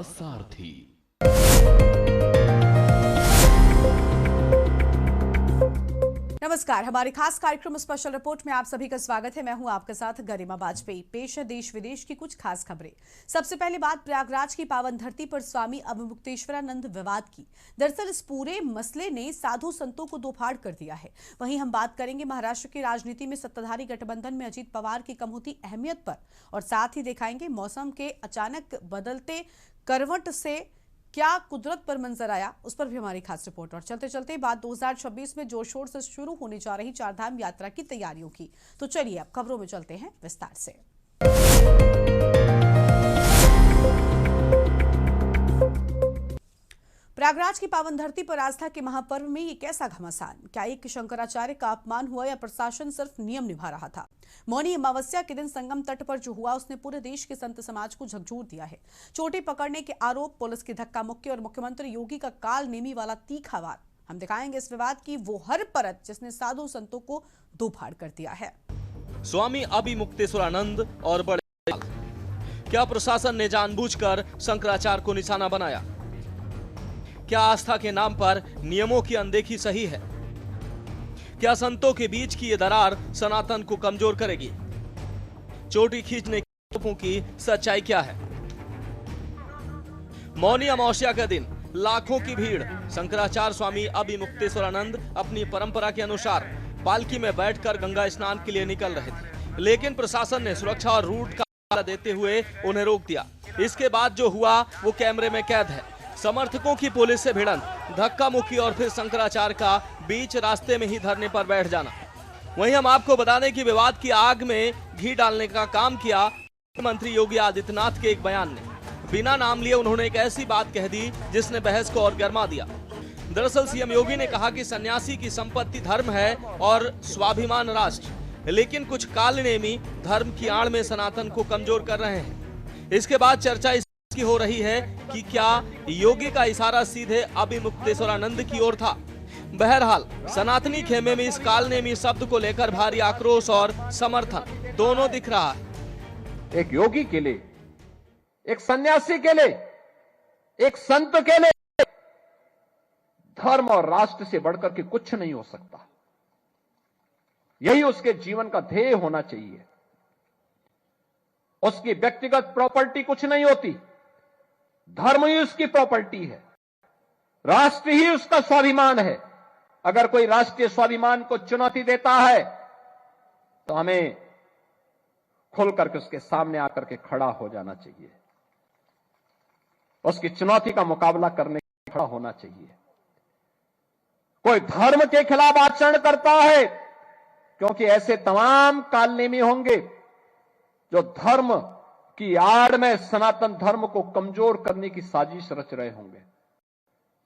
सारथी। नमस्कार, हमारे खास कार्यक्रम स्पेशल रिपोर्ट में आप सभी का स्वागत है। मैं हूं आपके साथ गरिमा वाजपेयी। पेश है देश विदेश की कुछ खास खबरें। सबसे पहले बात प्रयागराज की पावन धरती पर स्वामी अभिमुक्तेश्वरानंद विवाद की। दरअसल इस पूरे मसले ने साधु संतों को दो फाड़ कर दिया है। वहीं हम बात करेंगे महाराष्ट्र की राजनीति में सत्ताधारी गठबंधन में अजीत पवार की कम होती अहमियत पर, और साथ ही दिखाएंगे मौसम के अचानक बदलते करवट से क्या कुदरत पर मंजर आया, उस पर भी हमारी खास रिपोर्ट। और चलते चलते बात 2026 में जोर शोर से शुरू होने जा रही चारधाम यात्रा की तैयारियों की। तो चलिए अब खबरों में चलते हैं विस्तार से। प्रयागराज की पावन धरती पर आस्था के महापर्व में ये कैसा घमासान? क्या एक शंकराचार्य का अपमान हुआ या प्रशासन सिर्फ नियम निभा रहा था? मौनी अमावस्या के दिन संगम तट पर जो हुआ उसने पूरे देश के संत समाज को झकझोर दिया है। चोटी पकड़ने के आरोप, पुलिस की धक्का मुक्की और मुख्यमंत्री योगी का काल नेमी वाला तीखा वार। हम दिखाएंगे इस विवाद की वो हर परत जिसने साधु संतों को दो फाड़ कर दिया है। स्वामी अभिमुक्तेश्वरानंद और बड़े, क्या प्रशासन ने जानबूझकर शंकराचार्य को निशाना बनाया? क्या आस्था के नाम पर नियमों की अनदेखी सही है? क्या संतों के बीच की ये दरार सनातन को कमजोर करेगी? चोटी खींचने के आरोपों की सच्चाई क्या है? मौनी अमावस्या का दिन, लाखों की भीड़। शंकराचार्य स्वामी अभिमुक्तेश्वरानंद अपनी परंपरा के अनुसार पालकी में बैठकर गंगा स्नान के लिए निकल रहे थे, लेकिन प्रशासन ने सुरक्षा और रूट का हवाला देते हुए उन्हें रोक दिया। इसके बाद जो हुआ वो कैमरे में कैद है। समर्थकों की पुलिस से भिड़ंत, धक्का मुक्की और फिर शंकराचार्य का बीच रास्ते में ही धरने पर बैठ जाना। वहीं हम आपको बता दें कि विवाद की आग में घी डालने का काम किया मुख्यमंत्री योगी आदित्यनाथ के एक बयान ने। बिना नाम लिए उन्होंने एक ऐसी बात कह दी जिसने बहस को और गर्मा दिया। दरअसल सीएम योगी ने कहा कि सन्यासी की संपत्ति धर्म है और स्वाभिमान राष्ट्र, लेकिन कुछ कालनेमी धर्म की आड़ में सनातन को कमजोर कर रहे हैं। इसके बाद चर्चा की हो रही है कि क्या योगी का इशारा सीधे अभिमुक्तेश्वरानंद की ओर था। बहरहाल सनातनी खेमे में इस कालनेमी शब्द को लेकर भारी आक्रोश और समर्थन दोनों दिख रहा है। एक योगी के लिए, एक सन्यासी के लिए, एक संत के लिए धर्म और राष्ट्र से बढ़कर के कुछ नहीं हो सकता। यही उसके जीवन का ध्येय होना चाहिए। उसकी व्यक्तिगत प्रॉपर्टी कुछ नहीं होती, धर्म ही उसकी प्रॉपर्टी है, राष्ट्र ही उसका स्वाभिमान है। अगर कोई राष्ट्रीय स्वाभिमान को चुनौती देता है तो हमें खुल करके उसके सामने आकर के खड़ा हो जाना चाहिए, उसकी चुनौती का मुकाबला करने के लिए खड़ा होना चाहिए। कोई धर्म के खिलाफ आचरण करता है, क्योंकि ऐसे तमाम कालनेमी होंगे जो धर्म की आड़ में सनातन धर्म को कमजोर करने की साजिश रच रहे होंगे।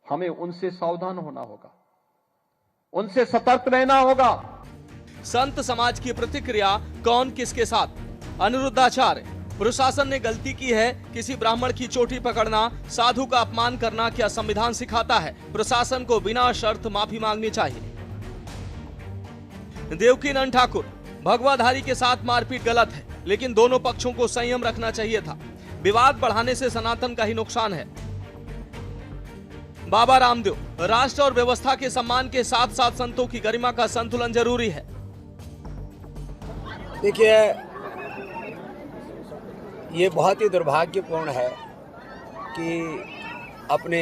हमें उनसे सावधान होना होगा, उनसे सतर्क रहना होगा। संत समाज की प्रतिक्रिया कौन किसके साथ? अनिरुद्धाचार्य, प्रशासन ने गलती की है। किसी ब्राह्मण की चोटी पकड़ना, साधु का अपमान करना क्या संविधान सिखाता है? प्रशासन को बिना शर्त माफी मांगनी चाहिए। देवकीनंद ठाकुर, भगवाधारी के साथ मारपीट गलत है, लेकिन दोनों पक्षों को संयम रखना चाहिए था। विवाद बढ़ाने से सनातन का ही नुकसान है। बाबा रामदेव, राष्ट्र और व्यवस्था के सम्मान के साथ साथ संतों की गरिमा का संतुलन जरूरी है। देखिए, ये बहुत ही दुर्भाग्यपूर्ण है कि अपने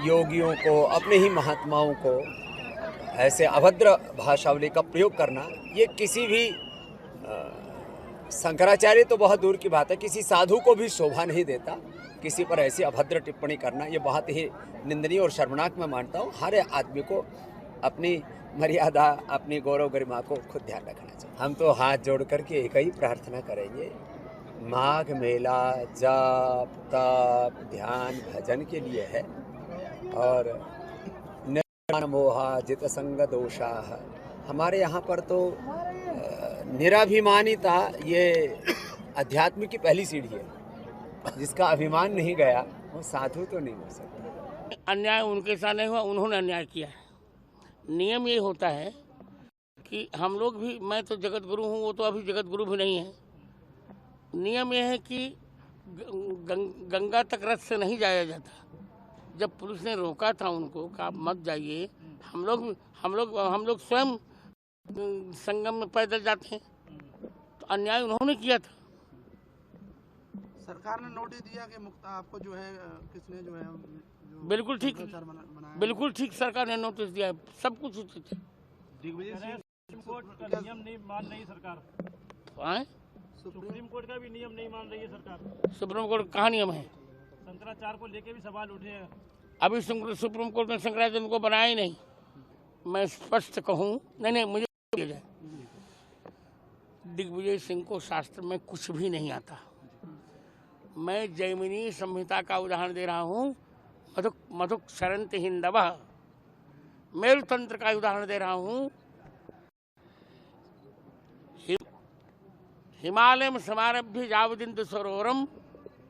योगियों को, अपने ही महात्माओं को ऐसे अभद्र भाषावली का प्रयोग करना, ये किसी भी शंकराचार्य तो बहुत दूर की बात है, किसी साधु को भी शोभा नहीं देता। किसी पर ऐसी अभद्र टिप्पणी करना ये बहुत ही निंदनीय और शर्मनाक मैं मानता हूँ। हर आदमी को अपनी मर्यादा, अपनी गौरव गरिमा को खुद ध्यान रखना चाहिए। हम तो हाथ जोड़ करके एक ही प्रार्थना करेंगे, माघ मेला जाप तप ध्यान भजन के लिए है, और निर्वाण मोहा जित संग दोषा। हमारे यहाँ पर तो निराभिमानिता ये अध्यात्म की पहली सीढ़ी है। जिसका अभिमान नहीं गया वो साधु तो नहीं हो सकता। अन्याय उनके साथ नहीं हुआ, उन्होंने अन्याय किया है। नियम ये होता है कि हम लोग भी, मैं तो जगत गुरु हूँ, वो तो अभी जगत गुरु भी नहीं है। नियम ये है कि गंगा तक रथ से नहीं जाया जाता। जब पुलिस ने रोका था उनको कि आप मत जाइए, हम लोग स्वयं संगम में पैदल जाते हैं, तो अन्याय उन्होंने किया था। सरकार ने नोटिस दिया कि मुक्ता आपको जो है किसने जो है बिल्कुल ठीक, बिल्कुल ठीक सरकार ने नोटिस दिया है, सब कुछ उचित है। दिग्विजय सिंह सुप्रीम कोर्ट का नियम नहीं मान रही सरकार, सुप्रीम कोर्ट का भी नियम नहीं मान रही है सरकार। सुप्रीम कोर्ट कहाँ नियम है? शंकराचार्य को लेके भी सवाल उठे हैं। अभी सुप्रीम कोर्ट ने शंकराचार्य को बनाया ही नहीं। मैं स्पष्ट कहूँ, नहीं मुझे दिया जाए, दिग्विजय सिंह को शास्त्र में कुछ भी नहीं आता। मैं जैमिनी संहिता का उदाहरण दे रहा हूँ, मधुक शरंत हिंदवः, मेरु तंत्र का उदाहरण दे रहा हूँ, हिमालय में समारभ्य जावदिंदु सरोवरम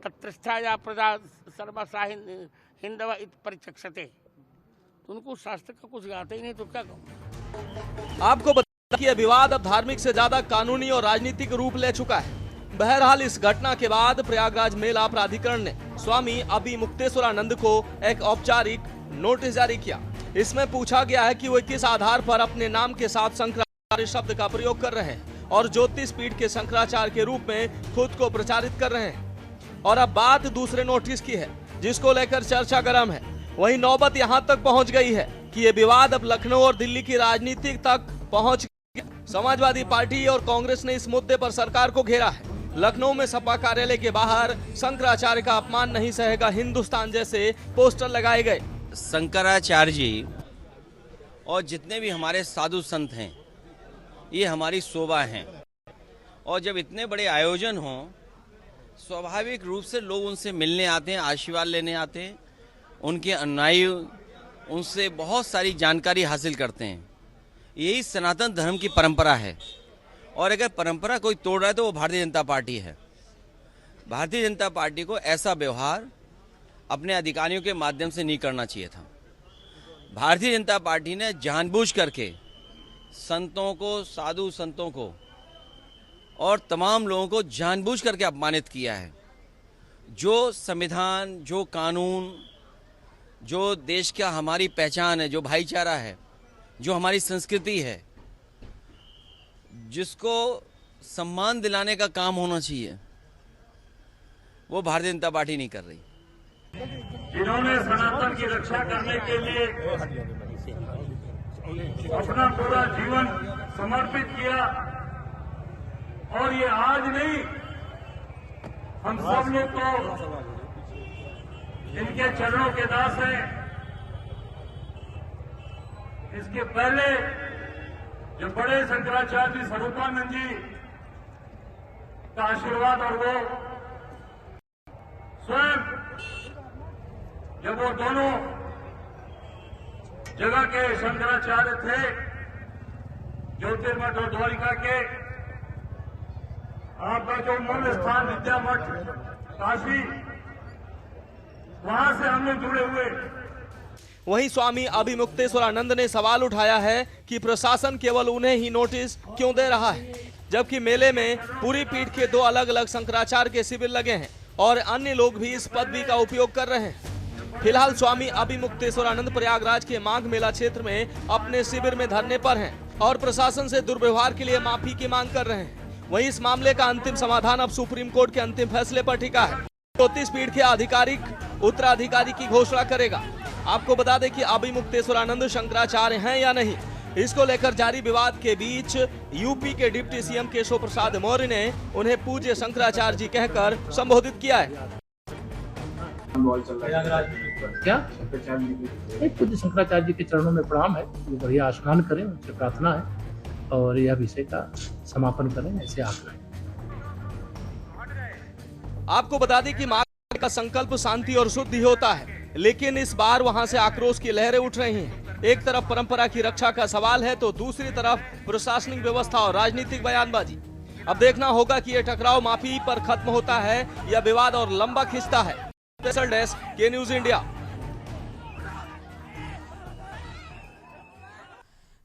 तत्रस्थाया प्रजा सर्वसा हिंदव इत परिचक्षते। उनको शास्त्र का कुछ आता ही नहीं तो क्या कहूँ। आपको बता कि यह विवाद अब धार्मिक से ज्यादा कानूनी और राजनीतिक रूप ले चुका है। बहरहाल इस घटना के बाद प्रयागराज मेला प्राधिकरण ने स्वामी अभिमुक्तेश्वरानंद को एक औपचारिक नोटिस जारी किया। इसमें पूछा गया है कि वे किस आधार पर अपने नाम के साथ शंकराचार्य शब्द का प्रयोग कर रहे हैं और ज्योतिष पीठ के शंकराचार्य के रूप में खुद को प्रचारित कर रहे हैं। और अब बात दूसरे नोटिस की है, जिसको लेकर चर्चा गर्म है। वहीं नौबत यहां तक पहुंच गई है कि ये विवाद अब लखनऊ और दिल्ली की राजनीति तक पहुंच गया। समाजवादी पार्टी और कांग्रेस ने इस मुद्दे पर सरकार को घेरा है। लखनऊ में सपा कार्यालय के बाहर शंकराचार्य का अपमान नहीं सहेगा हिंदुस्तान जैसे पोस्टर लगाए गए। शंकराचार्य जी और जितने भी हमारे साधु संत हैं, ये हमारी शोभा हैं। और जब इतने बड़े आयोजन हों, स्वाभाविक रूप से लोग उनसे मिलने आते हैं, आशीर्वाद लेने आते हैं, उनके अनुयायी उनसे बहुत सारी जानकारी हासिल करते हैं। यही सनातन धर्म की परंपरा है। और अगर परंपरा कोई तोड़ रहा है तो वो भारतीय जनता पार्टी है। भारतीय जनता पार्टी को ऐसा व्यवहार अपने अधिकारियों के माध्यम से नहीं करना चाहिए था। भारतीय जनता पार्टी ने जानबूझ करके संतों को, साधु संतों को और तमाम लोगों को जानबूझ करके अपमानित किया है। जो संविधान, जो कानून, जो देश का हमारी पहचान है, जो भाईचारा है, जो हमारी संस्कृति है, जिसको सम्मान दिलाने का काम होना चाहिए, वो भारतीय जनता पार्टी नहीं कर रही। जिन्होंने सनातन की रक्षा करने के लिए अपना पूरा जीवन समर्पित किया, और ये आज नहीं, हम सब लोग तो इनके चरणों के दास हैं। इसके पहले जो बड़े शंकराचार्य जी स्वरूपानंद जी का आशीर्वाद, और वो स्वयं जब वो दोनों जगह के शंकराचार्य थे, ज्योतिर्मठ और द्वारिका के, आपका जो मूल स्थान विद्या मठ काशी, वहां से हम लोग जुड़े हुए। वहीं स्वामी अभिमुक्तेश्वरानंद ने सवाल उठाया है कि प्रशासन केवल उन्हें ही नोटिस क्यों दे रहा है, जबकि मेले में पूरी पीठ के 2 अलग अलग शंकराचार्य के शिविर लगे हैं और अन्य लोग भी इस पदवी का उपयोग कर रहे हैं। फिलहाल स्वामी अभिमुक्तेश्वरानंद प्रयागराज के माघ मेला क्षेत्र में अपने शिविर में धरने पर हैं और प्रशासन से दुर्व्यवहार के लिए माफी की मांग कर रहे हैं। वहीं इस मामले का अंतिम समाधान अब सुप्रीम कोर्ट के अंतिम फैसले पर टिका है। ज्योतिष पीठ के आधिकारिक उत्तराधिकारी की घोषणा करेगा। आपको बता दें कि अभिमुक्तेश्वरानंद शंकराचार्य हैं या नहीं, इसको लेकर जारी विवाद के बीच यूपी के डिप्टी सीएम केशव प्रसाद मौर्य ने उन्हें पूज्य शंकराचार्य जी कहकर संबोधित किया है। क्या पूज्य शंकराचार्य जी के चरणों में प्रणाम है, वो बढ़िया स्नान करें, उनसे प्रार्थना है और यह विषय का समापन करें, ऐसे आग्रह है। आपको बता दें कि माघ का संकल्प शांति और शुद्धि होता है, लेकिन इस बार वहां से आक्रोश की लहरें उठ रही हैं। एक तरफ परंपरा की रक्षा का सवाल है तो दूसरी तरफ प्रशासनिक व्यवस्था और राजनीतिक बयानबाजी। अब देखना होगा कि यह टकराव माफी पर खत्म होता है या विवाद और लंबा खिंचता है। स्पेशल डेस्क के न्यूज इंडिया।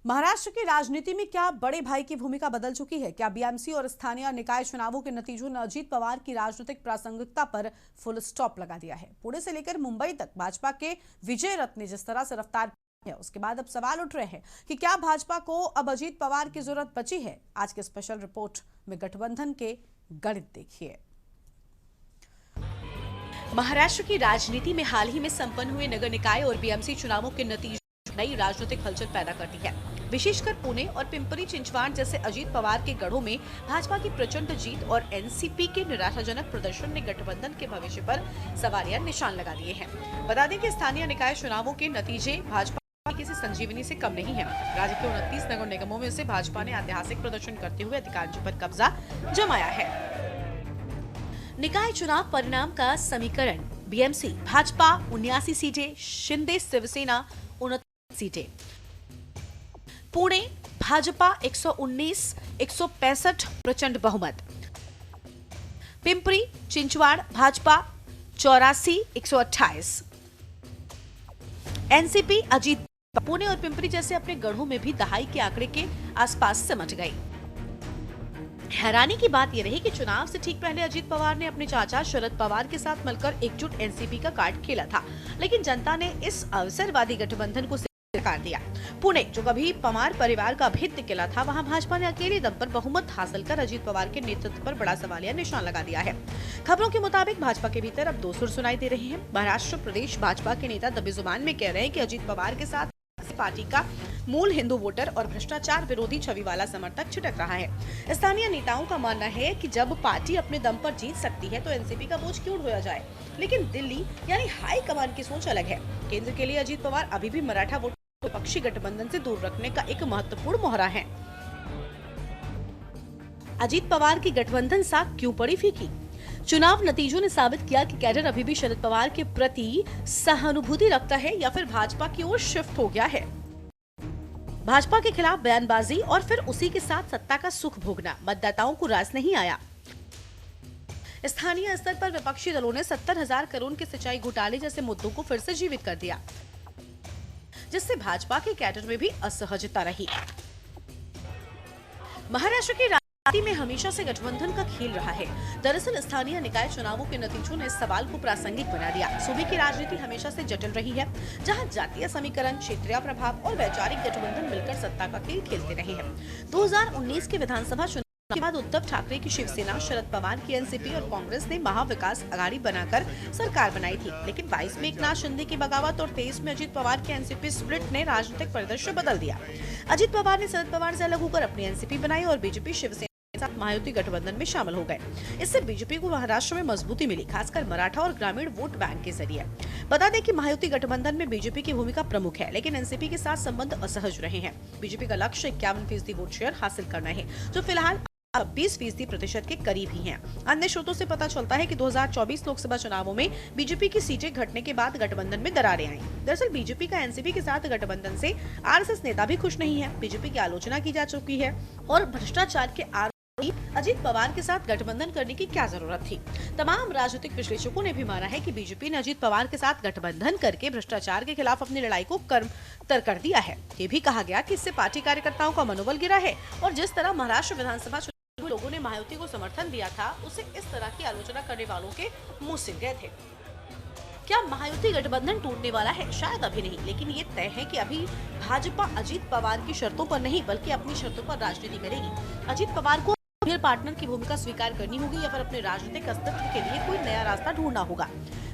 महाराष्ट्र की राजनीति में क्या बड़े भाई की भूमिका बदल चुकी है? क्या बीएमसी और स्थानीय निकाय चुनावों के नतीजों ने अजीत पवार की राजनीतिक प्रासंगिकता पर फुल स्टॉप लगा दिया है? पुणे से लेकर मुंबई तक भाजपा के विजय रथ ने जिस तरह से रफ्तार है, उसके बाद अब सवाल उठ रहे हैं कि क्या भाजपा को अब अजीत पवार की जरूरत बची है? आज के स्पेशल रिपोर्ट में गठबंधन के गणित देखिए। महाराष्ट्र की राजनीति में हाल ही में संपन्न हुए नगर निकाय और बीएमसी चुनावों के नतीजे नई राजनीतिक हलचल पैदा करती है। विशेषकर पुणे और पिंपरी चिंचवाड़ जैसे अजीत पवार के गढ़ों में भाजपा की प्रचंड जीत और एनसीपी के निराशाजनक प्रदर्शन ने गठबंधन के भविष्य पर सवालिया निशान लगा दिए हैं। बता दें कि स्थानीय निकाय चुनावों के नतीजे भाजपा की किसी संजीवनी से कम नहीं है। राज्य के 29 नगर निगमों में से भाजपा ने ऐतिहासिक प्रदर्शन करते हुए अधिकांशों पर कब्जा जमाया है। निकाय चुनाव परिणाम का समीकरण: बीएमसी भाजपा 79 सीटें, शिंदे शिवसेना 29 सीटें, पुणे भाजपा 119, 165 प्रचंड बहुमत, पिंपरी चिंचवाड़ भाजपा 84, 128, एनसीपी अजीत पुणे और पिंपरी जैसे अपने गढ़ों में भी दहाई के आंकड़े के आसपास सिमट गई। हैरानी की बात यह रही कि चुनाव से ठीक पहले अजीत पवार ने अपने चाचा शरद पवार के साथ मिलकर एकजुट एनसीपी का कार्ड खेला था, लेकिन जनता ने इस अवसरवादी गठबंधन को स्वीकार दिया। पुणे, जो कभी पवार परिवार का अभिन्न किला था, वहां भाजपा ने अकेले दम पर बहुमत हासिल कर अजीत पवार के नेतृत्व पर बड़ा सवालिया निशान लगा दिया है। खबरों के मुताबिक भाजपा के भीतर अब दो सुर सुनाई दे रहे हैं। महाराष्ट्र प्रदेश भाजपा के नेता दबी जुबान में कह रहे हैं कि अजीत पवार के साथ पार्टी का मूल हिंदू वोटर और भ्रष्टाचार विरोधी छवि वाला समर्थक छिटक रहा है। स्थानीय नेताओं का मानना है कि जब पार्टी अपने दम पर जीत सकती है तो एनसीपी का बोझ क्यों ढोया जाए। लेकिन दिल्ली यानी हाई कमान की सोच अलग है। केंद्र के लिए अजीत पवार अभी भी मराठा वोट विपक्षी गठबंधन से दूर रखने का एक महत्वपूर्ण मोहरा है। अजीत पवार की गठबंधन साख क्यों पड़ी फीकी? चुनाव नतीजों ने साबित किया कि कैडर अभी भी शरद पवार के प्रति सहानुभूति रखता है या फिर भाजपा की ओर शिफ्ट हो गया है। भाजपा के खिलाफ बयानबाजी और फिर उसी के साथ सत्ता का सुख भोगना मतदाताओं को रास नहीं आया। स्थानीय स्तर पर विपक्षी दलों ने 70,000 करोड़ के सिंचाई घोटाले जैसे मुद्दों को फिर से जीवित कर दिया, जिससे भाजपा के कैडर में भी असहजता रही। महाराष्ट्र की राजनीति में हमेशा से गठबंधन का खेल रहा है। दरअसल स्थानीय निकाय चुनावों के नतीजों ने इस सवाल को प्रासंगिक बना दिया। सूबे की राजनीति हमेशा से जटिल रही है, जहां जातीय समीकरण, क्षेत्रीय प्रभाव और वैचारिक गठबंधन मिलकर सत्ता का खेल खेलते रहे हैं। 2019 के विधानसभा चुनाव के बाद उद्धव ठाकरे की शिवसेना, शरद पवार की एनसीपी और कांग्रेस ने महाविकास आघाड़ी बनाकर सरकार बनाई थी। लेकिन 22 में एकनाथ शिंदे की बगावत और 23 में अजीत पवार के एनसीपी स्प्लिट ने राजनीतिक परिदृश्य बदल दिया। अजीत पवार ने शरद पवार से अलग होकर अपनी एनसीपी बनाई और बीजेपी शिवसेना के साथ महायुति गठबंधन में शामिल हो गए। इससे बीजेपी को महाराष्ट्र में मजबूती मिली, खासकर मराठा और ग्रामीण वोट बैंक के जरिए। बता दें कि महायुति गठबंधन में बीजेपी की भूमिका प्रमुख है, लेकिन एनसीपी के साथ संबंध असहज रहे हैं। बीजेपी का लक्ष्य 51% वोट शेयर हासिल करना है, जो फिलहाल 20% के करीब ही हैं। अन्य स्रोतों से पता चलता है कि 2024 लोकसभा चुनावों में बीजेपी की सीटें घटने के बाद गठबंधन में दरारें आई। दरअसल बीजेपी का एनसीपी के साथ गठबंधन से आरएसएस नेता भी खुश नहीं है। बीजेपी की आलोचना की जा चुकी है और भ्रष्टाचार के आरोपी अजीत पवार के साथ गठबंधन करने की क्या जरूरत थी। तमाम राजनीतिक विश्लेषकों ने भी माना है कि बीजेपी ने अजीत पवार के साथ गठबंधन करके भ्रष्टाचार के खिलाफ अपनी लड़ाई को कर्मतर कर दिया है। ये भी कहा गया कि इससे पार्टी कार्यकर्ताओं का मनोबल गिरा है और जिस तरह महाराष्ट्र विधानसभा लोगों ने महायुति को समर्थन दिया था, उसे इस तरह की आलोचना करने वालों के मुंह सिल गए थे। क्या महायुति गठबंधन टूटने वाला है? शायद अभी नहीं, लेकिन ये तय है कि अभी भाजपा अजीत पवार की शर्तों पर नहीं बल्कि अपनी शर्तों पर राजनीति करेगी। अजीत पवार को पार्टनर की भूमिका स्वीकार करनी होगी या फिर अपने राजनीतिक अस्तित्व के लिए कोई नया रास्ता ढूंढना होगा।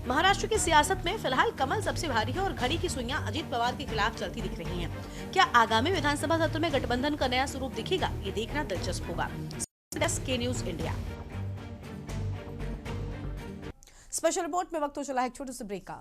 महाराष्ट्र की सियासत में फिलहाल कमल सबसे भारी है और घड़ी की सुइयां अजीत पवार के खिलाफ चलती दिख रही हैं। क्या आगामी विधानसभा सत्र में गठबंधन का नया स्वरूप दिखेगा? ये देखना दिलचस्प होगा। के न्यूज इंडिया स्पेशल रिपोर्ट में वक्त हो चला है एक छोटे से ब्रेक का।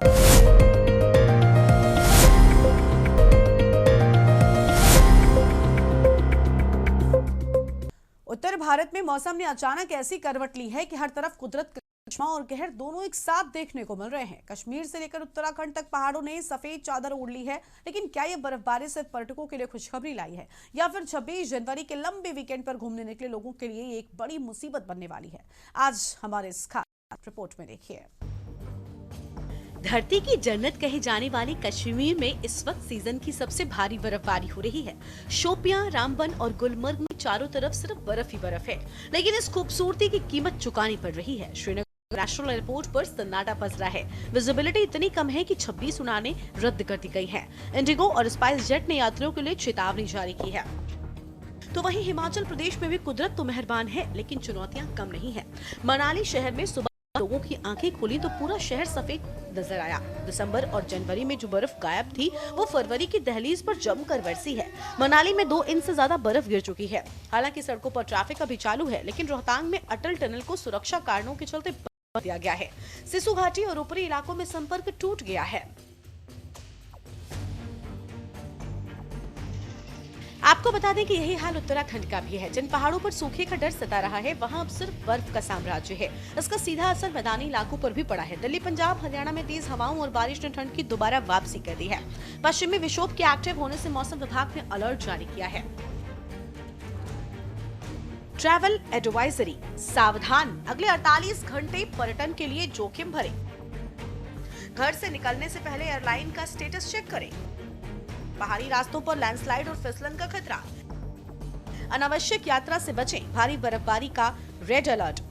उत्तर भारत में मौसम ने अचानक ऐसी करवट ली है कि हर तरफ कुदरत का करिश्मा और कहर दोनों एक साथ देखने को मिल रहे हैं। कश्मीर से लेकर उत्तराखंड तक पहाड़ों ने सफेद चादर ओढ़ ली है, लेकिन क्या ये बर्फबारी सिर्फ पर्यटकों के लिए खुशखबरी लाई है या फिर 26 जनवरी के लंबे वीकेंड पर घूमने निकले लोगों के लिए एक बड़ी मुसीबत बनने वाली है? आज हमारे इस खास रिपोर्ट में देखिए। धरती की जन्नत कहे जाने वाले कश्मीर में इस वक्त सीजन की सबसे भारी बर्फबारी हो रही है। शोपियां, रामबन और गुलमर्ग में चारों तरफ सिर्फ बर्फ ही बर्फ है, लेकिन इस खूबसूरती की कीमत चुकानी पड़ रही है। श्रीनगर नेशनल एयरपोर्ट पर सन्नाटा पसरा है। विजिबिलिटी इतनी कम है कि 26 उड़ानें रद्द कर दी गई हैं। इंडिगो और स्पाइस जेट ने यात्रियों के लिए चेतावनी जारी की है। तो वहीं हिमाचल प्रदेश में भी कुदरत तो मेहरबान है, लेकिन चुनौतियां कम नहीं है। मनाली शहर में सुबह लोगों की आंखें खुली तो पूरा शहर सफेद नजर आया। दिसंबर और जनवरी में जो बर्फ गायब थी वो फरवरी की दहलीज पर जमकर बरसी है। मनाली में 2 इंच से ज्यादा बर्फ गिर चुकी है। हालांकि सड़कों पर ट्रैफिक अभी चालू है, लेकिन रोहतांग में अटल टनल को सुरक्षा कारणों के चलते बंद दिया गया है। सिसु घाटी और ऊपरी इलाकों में संपर्क टूट गया है। आपको बता दें कि यही हाल उत्तराखंड का भी है। जिन पहाड़ों पर सूखे का डर सता रहा है, वहां अब सिर्फ बर्फ का साम्राज्य है। इसका सीधा असर मैदानी इलाकों पर भी पड़ा है। दिल्ली, पंजाब, हरियाणा में तेज हवाओं और बारिश ने ठंड की दोबारा वापसी कर दी है। पश्चिमी विक्षोभ के एक्टिव होने से मौसम विभाग ने अलर्ट जारी किया है। ट्रैवल एडवाइजरी, सावधान, अगले 48 घंटे पर्यटन के लिए जोखिम भरे। घर से निकलने से पहले एयरलाइन का स्टेटस चेक करें। पहाड़ी रास्तों पर लैंडस्लाइड और फिसलन का खतरा। अनावश्यक यात्रा से बचें। भारी बर्फबारी का रेड अलर्ट।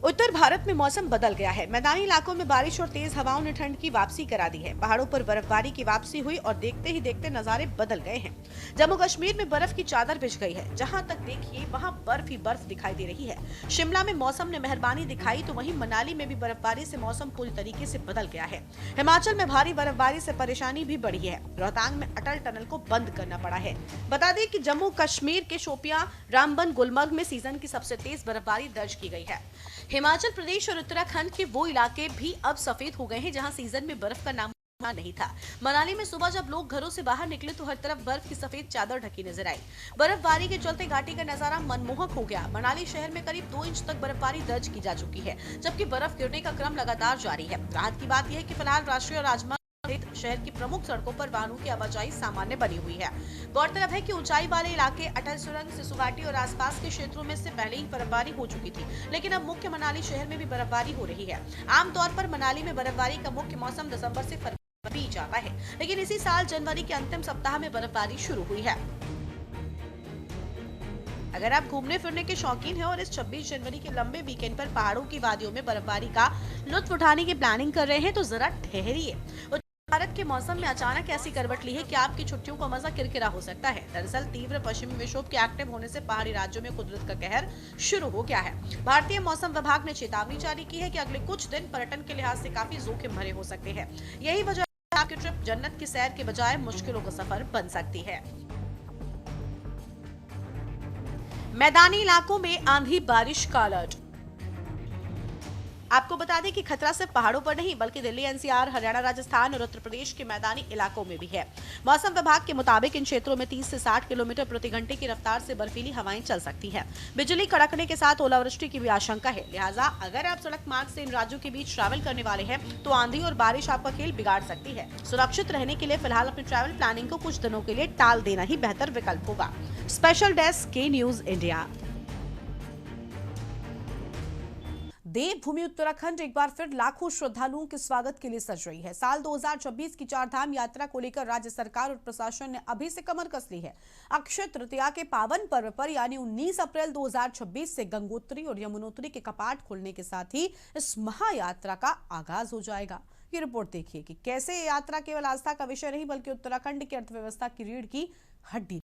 उत्तर भारत में मौसम बदल गया है। मैदानी इलाकों में बारिश और तेज हवाओं ने ठंड की वापसी करा दी है। पहाड़ों पर बर्फबारी की वापसी हुई और देखते ही देखते नजारे बदल गए हैं। जम्मू कश्मीर में बर्फ की चादर बिछ गई है। जहां तक देखिए वहां बर्फ ही बर्फ दिखाई दे रही है। शिमला में मौसम ने मेहरबानी दिखाई तो वहीं मनाली में भी बर्फबारी से मौसम पूरी तरीके से बदल गया है। हिमाचल में भारी बर्फबारी से परेशानी भी बढ़ी है। रोहतांग में अटल टनल को बंद करना पड़ा है। बता दें कि जम्मू कश्मीर के शोपियां, रामबन, गुलमर्ग में सीजन की सबसे तेज बर्फबारी दर्ज की गई है। हिमाचल प्रदेश और उत्तराखंड के वो इलाके भी अब सफेद हो गए हैं जहां सीजन में बर्फ का नाम नहीं था। मनाली में सुबह जब लोग घरों से बाहर निकले तो हर तरफ बर्फ की सफेद चादर ढकी नजर आई। बर्फबारी के चलते घाटी का नजारा मनमोहक हो गया। मनाली शहर में करीब 2 इंच तक बर्फबारी दर्ज की जा चुकी है, जबकि बर्फ गिरने का क्रम लगातार जारी है। राहत की बात यह है कि फिलहाल राष्ट्रीय राजमार्ग शहर की प्रमुख सड़कों पर वाहनों की आवाजाही सामान्य बनी हुई है। गौरतलब है कि ऊंचाई वाले इलाके, अटल सुरंग, सिसु घाटी और आसपास के क्षेत्रों में से पहले ही बर्फबारी हो चुकी थी, लेकिन अब मुख्य मनाली शहर में भी बर्फबारी हो रही है। आमतौर पर मनाली में बर्फबारी का मुख्य मौसम दिसंबर से फरवरी जाता है, लेकिन इसी साल जनवरी के अंतिम सप्ताह में बर्फबारी शुरू हुई है। अगर आप घूमने फिरने के शौकीन हैं और इस 26 जनवरी के लंबे वीकेंड पर पहाड़ों की वादियों में बर्फबारी का लुत्फ उठाने की प्लानिंग कर रहे हैं तो जरा ठहरिए। भारत के मौसम में अचानक ऐसी करवट ली है कि आपकी छुट्टियों का मजा किरकिरा हो सकता है। दरअसल तीव्र पश्चिमी विक्षोभ के एक्टिव होने से पहाड़ी राज्यों में कुदरत का कहर शुरू हो गया है। भारतीय मौसम विभाग ने चेतावनी जारी की है कि अगले कुछ दिन पर्यटन के लिहाज से काफी जोखिम भरे हो सकते हैं। यही वजह है आपकी ट्रिप जन्नत की सैर के बजाय मुश्किलों का सफर बन सकती है। मैदानी इलाकों में आंधी बारिश का अलर्ट। आपको बता दें कि खतरा सिर्फ पहाड़ों पर नहीं बल्कि दिल्ली, एनसीआर, हरियाणा, राजस्थान और उत्तर प्रदेश के मैदानी इलाकों में भी है। मौसम विभाग के मुताबिक इन क्षेत्रों में 30 से 60 किलोमीटर प्रति घंटे की रफ्तार से बर्फीली हवाएं चल सकती हैं। बिजली कड़कने के साथ ओलावृष्टि की भी आशंका है। लिहाजा अगर आप सड़क मार्ग से इन राज्यों के बीच ट्रैवल करने वाले हैं तो आंधी और बारिश आपका खेल बिगाड़ सकती है। सुरक्षित रहने के लिए फिलहाल अपनी ट्रैवल प्लानिंग को कुछ दिनों के लिए टाल देना ही बेहतर विकल्प होगा। स्पेशल डेस्क के न्यूज इंडिया। देवभूमि उत्तराखंड एक बार फिर लाखों श्रद्धालुओं के स्वागत के लिए सज रही है। साल 2026 की चारधाम यात्रा को लेकर राज्य सरकार और प्रशासन ने अभी से कमर कस ली है। अक्षय तृतीया के पावन पर्व पर यानी 19 अप्रैल 2026 से गंगोत्री और यमुनोत्री के कपाट खुलने के साथ ही इस महायात्रा का आगाज हो जाएगा। ये रिपोर्ट देखिए कि कैसे ये यात्रा केवल आस्था का विषय नहीं बल्कि उत्तराखंड की अर्थव्यवस्था की रीढ़ की हड्डी।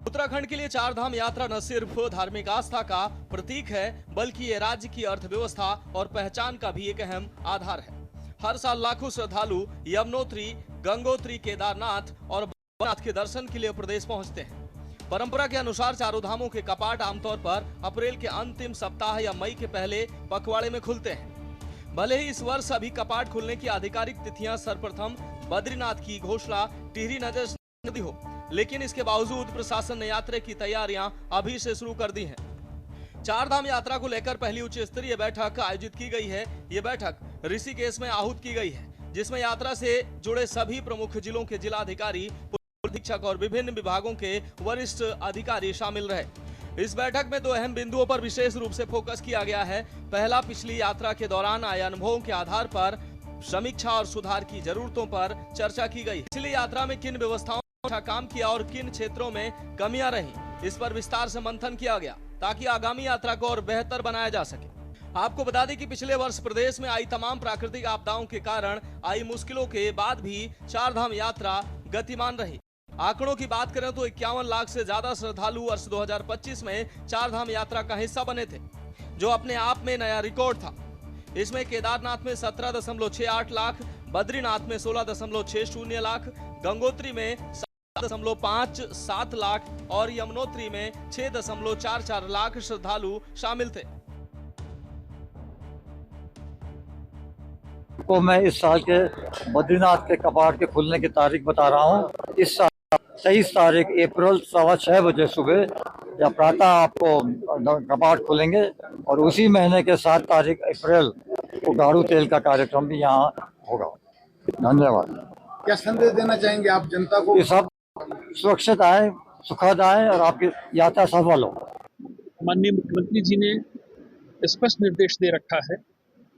उत्तराखंड के लिए चारधाम यात्रा न सिर्फ धार्मिक आस्था का प्रतीक है बल्कि ये राज्य की अर्थव्यवस्था और पहचान का भी एक अहम आधार है। हर साल लाखों श्रद्धालु यमुनोत्री, गंगोत्री, केदारनाथ और बद्रीनाथ के दर्शन के लिए प्रदेश पहुंचते हैं। परंपरा के अनुसार चारों धामों के कपाट आमतौर पर अप्रैल के अंतिम सप्ताह या मई के पहले पखवाड़े में खुलते हैं। भले ही इस वर्ष अभी कपाट खुलने की आधिकारिक तिथियां सर्वप्रथम बद्रीनाथ की घोषणा टिहरी नजर दी हो, लेकिन इसके बावजूद प्रशासन ने यात्रा की तैयारियां अभी से शुरू कर दी हैं। चारधाम यात्रा को लेकर पहली उच्च स्तरीय बैठक आयोजित की गई है। ये बैठक ऋषिकेश में आहूत की गई है, जिसमें यात्रा से जुड़े सभी प्रमुख जिलों के जिलाधिकारी, पुलिस अधीक्षक और विभिन्न विभागों के वरिष्ठ अधिकारी शामिल रहे। इस बैठक में 2 अहम बिंदुओं पर विशेष रूप से फोकस किया गया है। पहला, पिछली यात्रा के दौरान आए अनुभवों के आधार पर समीक्षा और सुधार की जरूरतों पर चर्चा की गई। पिछली यात्रा में किन व्यवस्थाओं ने अच्छा काम किया और किन क्षेत्रों में कमियां रही, इस पर विस्तार से मंथन किया गया ताकि आगामी यात्रा को और बेहतर बनाया जा सके। आपको बता दें कि पिछले वर्ष प्रदेश में आई तमाम प्राकृतिक आपदाओं के कारण आई मुश्किलों के बाद भी चारधाम यात्रा गतिमान रही। आंकड़ों की बात करें तो 51 लाख से ज्यादा श्रद्धालु वर्ष 2025 में चारधाम यात्रा का हिस्सा बने थे, जो अपने आप में नया रिकॉर्ड था। इसमें केदारनाथ में 17.68 लाख, बद्रीनाथ में 16.60 लाख, गंगोत्री में 7.57 लाख और यमुनोत्री में 6.44 लाख श्रद्धालु शामिल थे। को मैं इस साल के बद्रीनाथ के कपाट के खुलने की तारीख बता रहा हूँ। इस साल 23 तारीख अप्रैल 6:15 बजे सुबह या प्रातः आपको कपाट खुलेंगे और उसी महीने के 7 तारीख अप्रैल को गाड़ू तेल का कार्यक्रम भी यहाँ होगा। धन्यवाद। क्या संदेश देना चाहेंगे आप जनता को? ये सब सुरक्षित आए, सुखद आए और आपकी यात्रा सफल हो। माननीय मुख्यमंत्री जी ने स्पष्ट निर्देश दे रखा है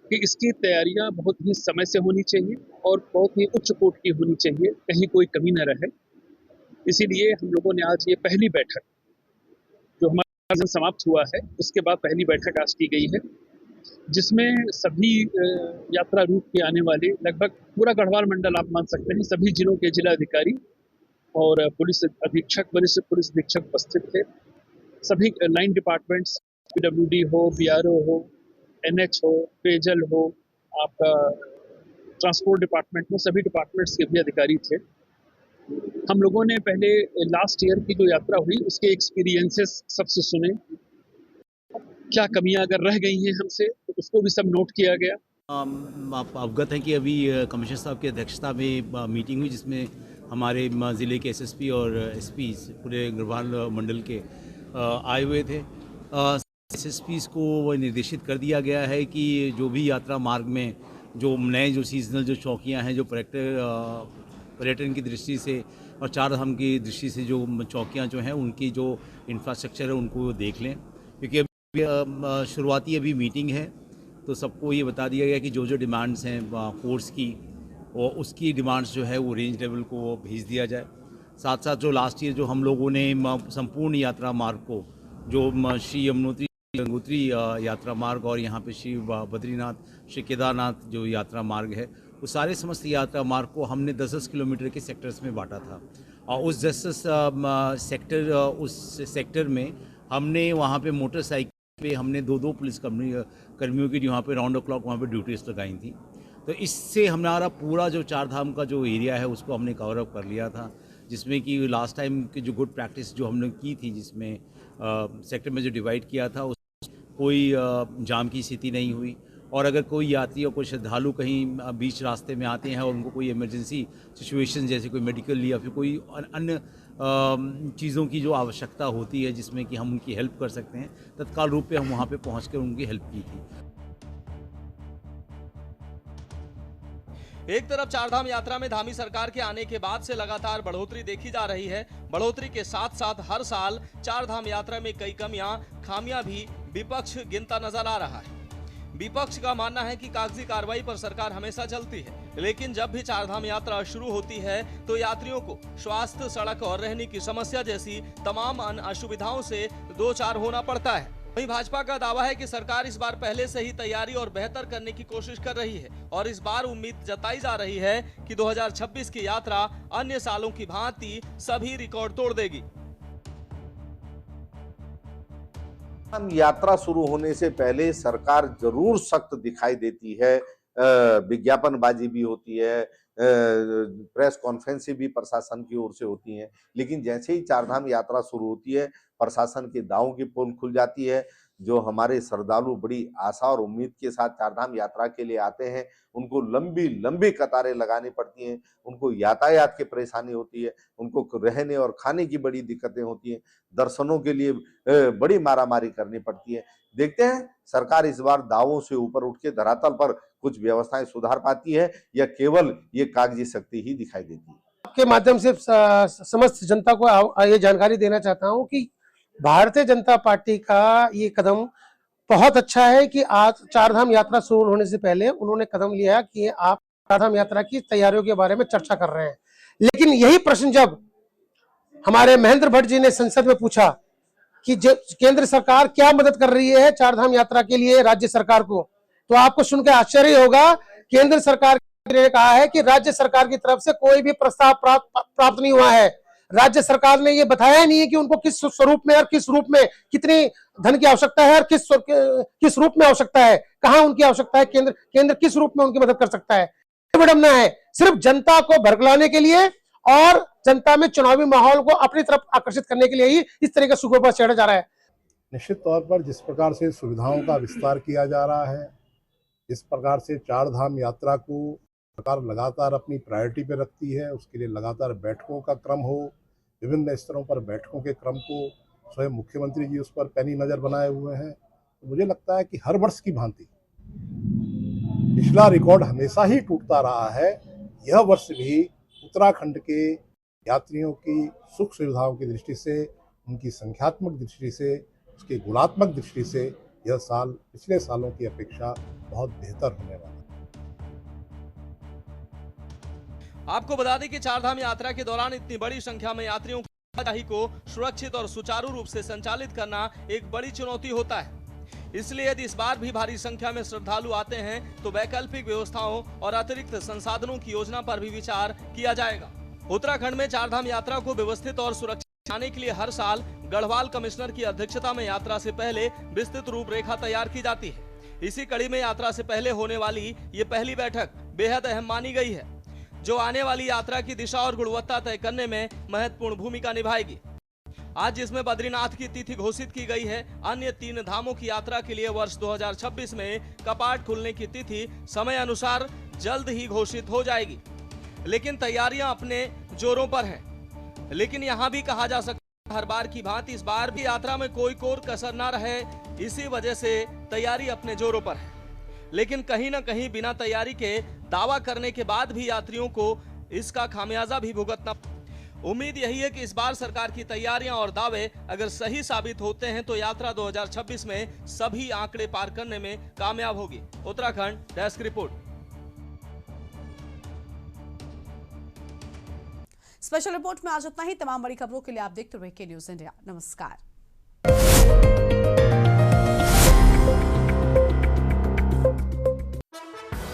कि इसकी तैयारियां बहुत ही समय से होनी चाहिए और बहुत ही उच्च कोटि की होनी चाहिए, कहीं कोई कमी न रहे। इसीलिए हम लोगों ने आज ये पहली बैठक, जो हमारा दिन समाप्त हुआ है उसके बाद पहली बैठक आज की गई है, जिसमें सभी यात्रा रूट के आने वाले लगभग पूरा गढ़वाल मंडल आप मान सकते हैं, सभी जिलों के जिलाधिकारी और पुलिस अधीक्षक, वरिष्ठ पुलिस अधीक्षक उपस्थित थे। सभी लाइन डिपार्टमेंट्स, PWD हो, BRO हो, NH हो, पेयजल हो, आपका ट्रांसपोर्ट डिपार्टमेंट में, सभी डिपार्टमेंट्स के भी अधिकारी थे। हम लोगों ने पहले लास्ट ईयर की जो यात्रा हुई उसके एक्सपीरियंसेस सबसे सुने, क्या कमियां अगर रह गई हैं हमसे तो उसको भी सब नोट किया गया। आप अवगत हैं कि अभी कमिश्नर साहब की अध्यक्षता में मीटिंग हुई, जिसमें हमारे ज़िले के SSP और SP पूरे गढ़वाल मंडल के आए हुए थे। SSPs को वो निर्देशित कर दिया गया है कि जो भी यात्रा मार्ग में जो नए जो सीजनल जो चौकियां हैं, जो पर्यटन की दृष्टि से और चारधाम की दृष्टि से जो चौकियां जो हैं उनकी जो इंफ्रास्ट्रक्चर है उनको देख लें, क्योंकि अभी शुरुआती अभी मीटिंग है तो सबको ये बता दिया गया कि जो जो डिमांड्स हैं फोर्स की और उसकी डिमांड्स जो है वो रेंज लेवल को वो भेज दिया जाए। साथ साथ जो लास्ट ईयर जो हम लोगों ने संपूर्ण यात्रा मार्ग को, जो श्री यमुनोत्री गंगोत्री यात्रा मार्ग और यहाँ पे श्री बद्रीनाथ, श्री केदारनाथ जो यात्रा मार्ग है, वो सारे समस्त यात्रा मार्ग को हमने 10-10 किलोमीटर के सेक्टर्स में बांटा था और उस 10 सेक्टर में हमने वहाँ पे मोटरसाइकिल पे हमने 2-2 पुलिस कर्मियों की वहाँ पे राउंड द क्लॉक वहाँ पे ड्यूटीज लगाई थी। तो इससे हमारा पूरा जो चारधाम का जो एरिया है उसको हमने कवर अप कर लिया था, जिसमें कि लास्ट टाइम की जो गुड प्रैक्टिस जो हमने की थी, जिसमें सेक्टर में जो डिवाइड किया था कोई जाम की स्थिति नहीं हुई। और अगर कोई यात्री और कोई श्रद्धालु कहीं बीच रास्ते में आते हैं और उनको कोई इमरजेंसी सिचुएशन जैसे कोई मेडिकल या फिर कोई अन्य चीज़ों की जो आवश्यकता होती है जिसमें कि हम उनकी हेल्प कर सकते हैं, तत्काल रूप पे हम वहाँ पे पहुँचकर उनकी हेल्प की थी। एक तरफ चारधाम यात्रा में धामी सरकार के आने के बाद से लगातार बढ़ोतरी देखी जा रही है। बढ़ोतरी के साथ साथ हर साल चारधाम यात्रा में कई खामियां भी विपक्ष गिनता नजर आ रहा है। विपक्ष का मानना है कि कागजी कार्रवाई पर सरकार हमेशा चलती है, लेकिन जब भी चारधाम यात्रा शुरू होती है तो यात्रियों को स्वास्थ्य, सड़क और रहने की समस्या जैसी तमाम अन्य असुविधाओं से दो चार होना पड़ता है। वहीं भाजपा का दावा है कि सरकार इस बार पहले से ही तैयारी और बेहतर करने की कोशिश कर रही है और इस बार उम्मीद जताई जा रही है कि 2026 की यात्रा अन्य सालों की भांति सभी रिकॉर्ड तोड़ देगी। यात्रा शुरू होने से पहले सरकार जरूर सख्त दिखाई देती है, विज्ञापनबाजी भी होती है, प्रेस कॉन्फ्रेंस भी प्रशासन की ओर से होती हैं, लेकिन जैसे ही चारधाम यात्रा शुरू होती है प्रशासन के दावों की पोल खुल जाती है। जो हमारे श्रद्धालु बड़ी आशा और उम्मीद के साथ चारधाम यात्रा के लिए आते हैं, उनको लंबी लंबी कतारें लगानी पड़ती हैं, उनको यातायात की परेशानी होती है, उनको रहने और खाने की बड़ी दिक्कतें होती हैं, दर्शनों के लिए बड़ी मारामारी करनी पड़ती है। देखते हैं सरकार इस बार दावों से ऊपर उठ के धरातल पर कुछ व्यवस्थाएं सुधार पाती है या केवल ये कागजी शक्ति ही दिखाई देती है। आपके माध्यम से समस्त जनता को ये जानकारी देना चाहता हूं कि भारतीय जनता पार्टी का ये कदम बहुत अच्छा है कि आज चारधाम यात्रा शुरू होने से पहले उन्होंने कदम लिया कि आप चारधाम यात्रा की तैयारियों के बारे में चर्चा कर रहे हैं। लेकिन यही प्रश्न जब हमारे महेंद्र भट्ट जी ने संसद में पूछा कि केंद्र सरकार क्या मदद कर रही है चारधाम यात्रा के लिए राज्य सरकार को, तो आपको सुनकर आश्चर्य होगा। केंद्र सरकार ने कहा है कि राज्य सरकार की तरफ से कोई भी प्रस्ताव प्राप्त नहीं हुआ है। राज्य सरकार ने ये बताया नहीं है कि उनको किस स्वरूप में और किस रूप में कितनी धन की आवश्यकता है और किस रूप में आवश्यकता है, कहां उनकी आवश्यकता है, केंद्र किस रूप में उनकी मदद कर सकता है। विडंबना है सिर्फ जनता को भड़काने के लिए और जनता में चुनावी माहौल को अपनी तरफ आकर्षित करने के लिए ही इस तरह का सुखों पर चढ़ा जा रहा है। निश्चित तौर पर जिस प्रकार से सुविधाओं का विस्तार किया जा रहा है, जिस प्रकार से चारधाम यात्रा को सरकार लगातार अपनी प्रायोरिटी पे रखती है, उसके लिए लगातार बैठकों का क्रम हो, विभिन्न स्तरों पर बैठकों के क्रम को स्वयं मुख्यमंत्री जी उस पर पैनी नजर बनाए हुए हैं। तो मुझे लगता है कि हर वर्ष की भांति पिछला रिकॉर्ड हमेशा ही टूटता रहा है। यह वर्ष भी उत्तराखंड के यात्रियों की सुख सुविधाओं की दृष्टि से, उनकी संख्यात्मक दृष्टि से, उसकी गुणात्मक दृष्टि से यह साल पिछले सालों की अपेक्षा बहुत बेहतर होने वाला है। आपको बता दें कि चारधाम यात्रा के दौरान इतनी बड़ी संख्या में यात्रियों की आवाजाही को सुरक्षित और सुचारू रूप से संचालित करना एक बड़ी चुनौती होता है। इसलिए यदि इस बार भी भारी संख्या में श्रद्धालु आते हैं तो वैकल्पिक व्यवस्थाओं और अतिरिक्त संसाधनों की योजना पर भी विचार किया जाएगा। उत्तराखंड में चारधाम यात्रा को व्यवस्थित और सुरक्षित बनाने के लिए हर साल गढ़वाल कमिश्नर की अध्यक्षता में यात्रा से पहले विस्तृत रूपरेखा तैयार की जाती है। इसी कड़ी में यात्रा से पहले होने वाली ये पहली बैठक बेहद अहम मानी गई है, जो आने वाली यात्रा की दिशा और गुणवत्ता तय करने में महत्वपूर्ण भूमिका निभाएगी। आज जिसमें बद्रीनाथ की तिथि घोषित की गई है, अन्य 3 धामों की यात्रा के लिए वर्ष 2026 में कपाट खुलने की तिथि समय अनुसार जल्द ही घोषित हो जाएगी। लेकिन तैयारियां अपने जोरों पर हैं। लेकिन यहां भी कहा जा सकता है हर बार की भांति इस बार भी यात्रा में कोई कोर कसर न रहे, इसी वजह से तैयारी अपने जोरों पर है। लेकिन कहीं ना कहीं बिना तैयारी के दावा करने के बाद भी यात्रियों को इसका खामियाजा भी भुगतना। उम्मीद यही है कि इस बार सरकार की तैयारियां और दावे अगर सही साबित होते हैं तो यात्रा 2026 में सभी आंकड़े पार करने में कामयाब होगी। Uttarakhand desk report. Special report में आज इतना ही। तमाम बड़ी खबरों के लिए आप देखते रहिए के न्यूज़ इंडिया। नमस्कार।